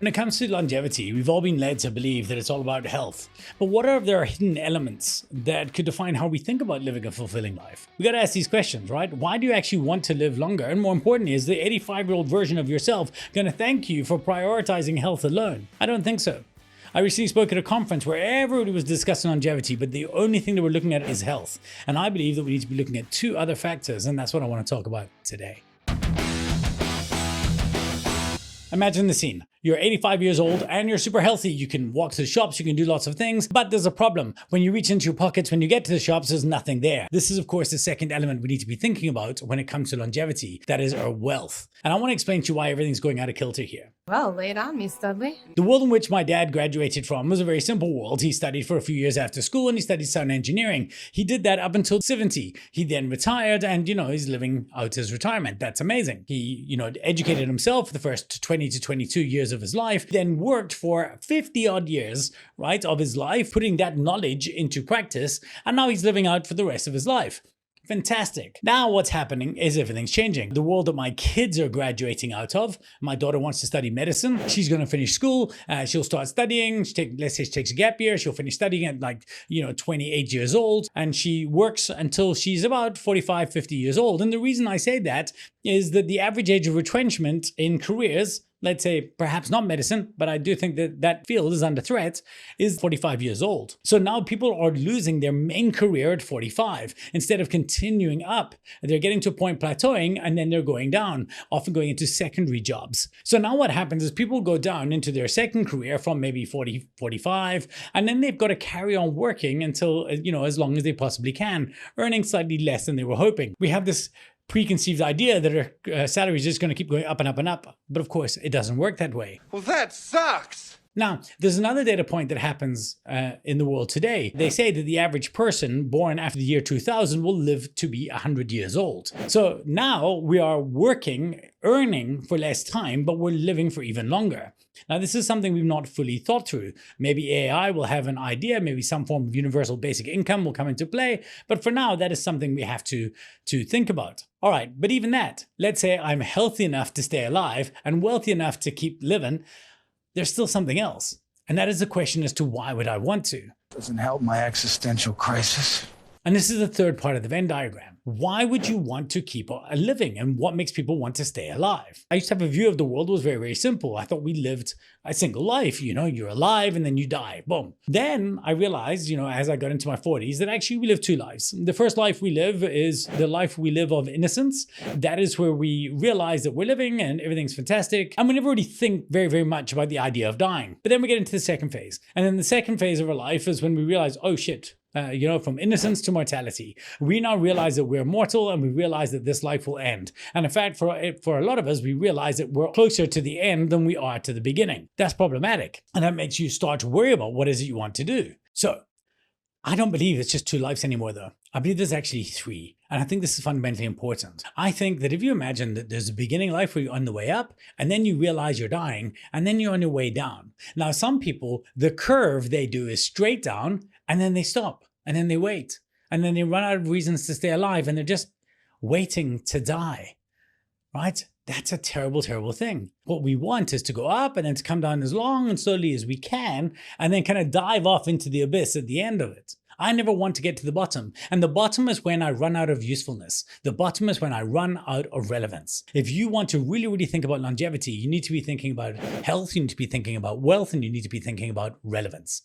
When it comes to longevity, we've all been led to believe that it's all about health. But what if there are hidden elements that could define how we think about living a fulfilling life? We gotta ask these questions, right? Why do you actually want to live longer? And more importantly, is the 85-year-old version of yourself gonna thank you for prioritizing health alone? I don't think so. I recently spoke at a conference where everybody was discussing longevity, but the only thing that we're looking at is health. And I believe that we need to be looking at two other factors, and that's what I want to talk about today. Imagine the scene. You're 85 years old and you're super healthy. You can walk to the shops, you can do lots of things, but there's a problem. When you reach into your pockets, when you get to the shops, there's nothing there. This is, of course, the second element we need to be thinking about when it comes to longevity. That is our wealth. And I want to explain to you why everything's going out of kilter here. Well, lay it on me, Studley. The world in which my dad graduated from was a very simple world. He studied for a few years after school and he studied sound engineering. He did that up until 70. He then retired and, he's living out his retirement. That's amazing. He, educated himself for the first 20 to 22 years of his life, then worked for 50 odd years, right, of his life, putting that knowledge into practice. And now he's living out for the rest of his life. Fantastic. Now what's happening is everything's changing. The world that my kids are graduating out of, my daughter wants to study medicine. She's going to finish school. She'll start studying. Let's say she takes a gap year. She'll finish studying at 28 years old. And she works until she's about 45, 50 years old. And the reason I say that is that the average age of retrenchment in careers, let's say perhaps not medicine, but I do think that that field is under threat, is 45 years old. So now people are losing their main career at 45. Instead of continuing up, they're getting to a point plateauing and then they're going down, often going into secondary jobs. So now what happens is people go down into their second career from maybe 40, 45, and then they've got to carry on working until, as long as they possibly can, earning slightly less than they were hoping. We have this preconceived idea that our salary is just going to keep going up and up and up. But of course, it doesn't work that way. Well, that sucks. Now, there's another data point that happens in the world today. They say that the average person born after the year 2000 will live to be 100 years old. So now we are working, earning for less time, but we're living for even longer. Now, this is something we've not fully thought through. Maybe AI will have an idea, maybe some form of universal basic income will come into play. But for now, that is something we have to think about. All right, but even that, let's say I'm healthy enough to stay alive and wealthy enough to keep living, there's still something else. And that is the question as to why would I want to? Doesn't help my existential crisis. And this is the third part of the Venn diagram. Why would you want to keep living and what makes people want to stay alive? I used to have a view of the world that was very, very simple. I thought we lived a single life, you're alive and then you die, boom. Then I realized, as I got into my 40s, that actually we live two lives. The first life we live is the life we live of innocence. That is where we realize that we're living and everything's fantastic. And we never really think very, very much about the idea of dying. But then we get into the second phase. And then the second phase of our life is when we realize, oh shit, from innocence to mortality. We now realize that we're mortal and we realize that this life will end. And in fact, for a lot of us, we realize that we're closer to the end than we are to the beginning. That's problematic. And that makes you start to worry about what is it you want to do. So I don't believe it's just two lives anymore, though. I believe there's actually three. And I think this is fundamentally important. I think that if you imagine that there's a beginning life where you're on the way up, and then you realize you're dying, and then you're on your way down. Now, some people, the curve they do is straight down, and then they stop, and then they wait, and then they run out of reasons to stay alive, and they're just waiting to die, right? That's a terrible, terrible thing. What we want is to go up and then to come down as long and slowly as we can, and then kind of dive off into the abyss at the end of it. I never want to get to the bottom. And the bottom is when I run out of usefulness. The bottom is when I run out of relevance. If you want to really, really think about longevity, you need to be thinking about health, you need to be thinking about wealth, and you need to be thinking about relevance.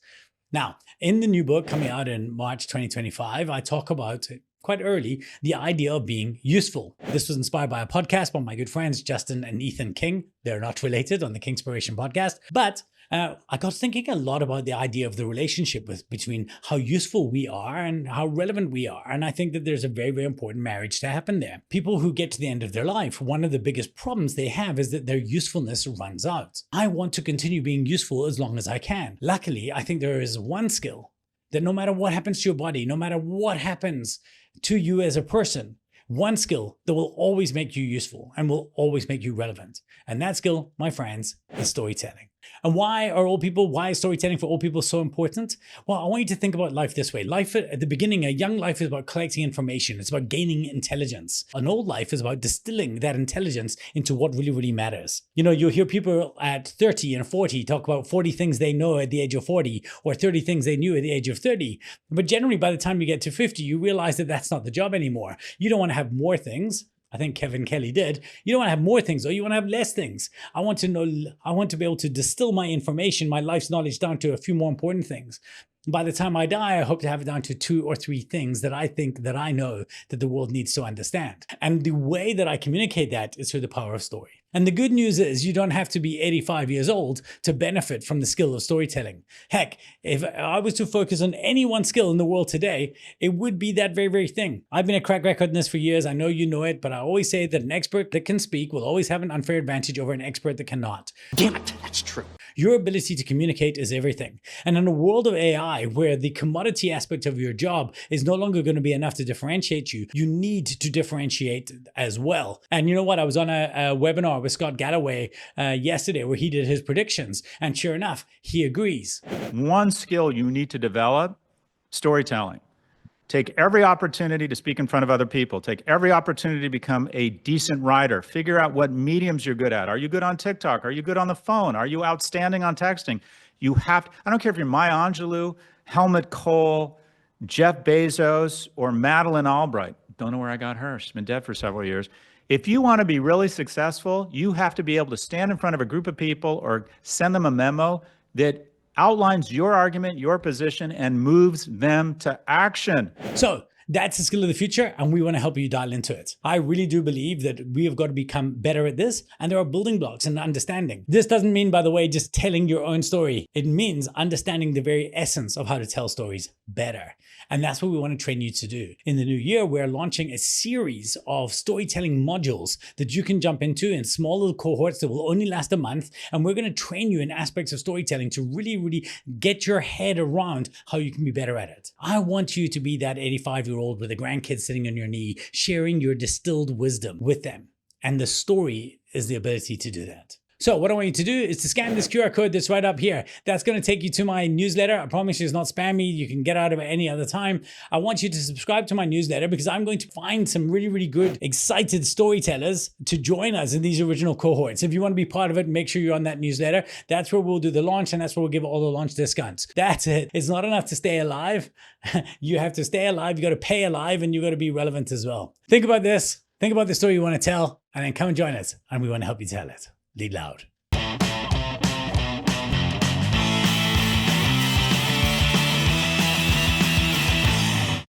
Now, in the new book coming out in March 2025, I talk about quite early the idea of being useful. This was inspired by a podcast by my good friends Justin and Ethan King. They're not related on the Kingspiration podcast, but I got thinking a lot about the idea of the relationship between how useful we are and how relevant we are. And I think that there's a very, very important marriage to happen there. People who get to the end of their life, one of the biggest problems they have is that their usefulness runs out. I want to continue being useful as long as I can. Luckily, I think there is one skill that no matter what happens to your body, no matter what happens to you as a person, one skill that will always make you useful and will always make you relevant. And that skill, my friends, is storytelling. And why is storytelling for old people so important? Well, I want you to think about life this way. Life at the beginning, a young life is about collecting information. It's about gaining intelligence. An old life is about distilling that intelligence into what really, really matters. You know, you'll hear people at 30 and 40 talk about 40 things they know at the age of 40 or 30 things they knew at the age of 30. But generally, by the time you get to 50, you realize that that's not the job anymore. You don't want to have more things. I think Kevin Kelly did. You don't want to have more things, or you want to have less things. I want to be able to distill my information, my life's knowledge down to a few more important things. By the time I die, I hope to have it down to 2 or 3 things that I think that I know that the world needs to understand. And the way that I communicate that is through the power of story. And the good news is you don't have to be 85 years old to benefit from the skill of storytelling. Heck, if I was to focus on any one skill in the world today, it would be that very, very thing. I've been a crack record in this for years. I know you know it, but I always say that an expert that can speak will always have an unfair advantage over an expert that cannot. Damn it, that's true. Your ability to communicate is everything. And in a world of AI, where the commodity aspect of your job is no longer going to be enough to differentiate you, you need to differentiate as well. And you know what? I was on a webinar with Scott Galloway yesterday where he did his predictions. And sure enough, he agrees. One skill you need to develop, storytelling. Take every opportunity to speak in front of other people. Take every opportunity to become a decent writer. Figure out what mediums you're good at. Are you good on TikTok? Are you good on the phone? Are you outstanding on texting? You have to, I don't care if you're Maya Angelou, Helmut Kohl, Jeff Bezos, or Madeleine Albright. Don't know where I got her. She's been dead for several years. If you want to be really successful, you have to be able to stand in front of a group of people or send them a memo that outlines your argument, your position, and moves them to action. So that's the skill of the future, and we want to help you dial into it. I really do believe that we have got to become better at this, and there are building blocks and understanding. This doesn't mean, by the way, just telling your own story. It means understanding the very essence of how to tell stories better. And that's what we want to train you to do. In the new year, we're launching a series of storytelling modules that you can jump into in small little cohorts that will only last a month. And we're going to train you in aspects of storytelling to really, really get your head around how you can be better at it. I want you to be that 85-year-old with a grandkid sitting on your knee, sharing your distilled wisdom with them. And the story is the ability to do that. So what I want you to do is to scan this QR code that's right up here. That's going to take you to my newsletter. I promise you it's not spammy. You can get out of it any other time. I want you to subscribe to my newsletter because I'm going to find some really, really good, excited storytellers to join us in these original cohorts. If you want to be part of it, make sure you're on that newsletter. That's where we'll do the launch, and that's where we'll give all the launch discounts. That's it. It's not enough to stay alive. You have to stay alive. You got to pay alive, and you got to be relevant as well. Think about this. Think about the story you want to tell, and then come and join us, and we want to help you tell it. Lead loud.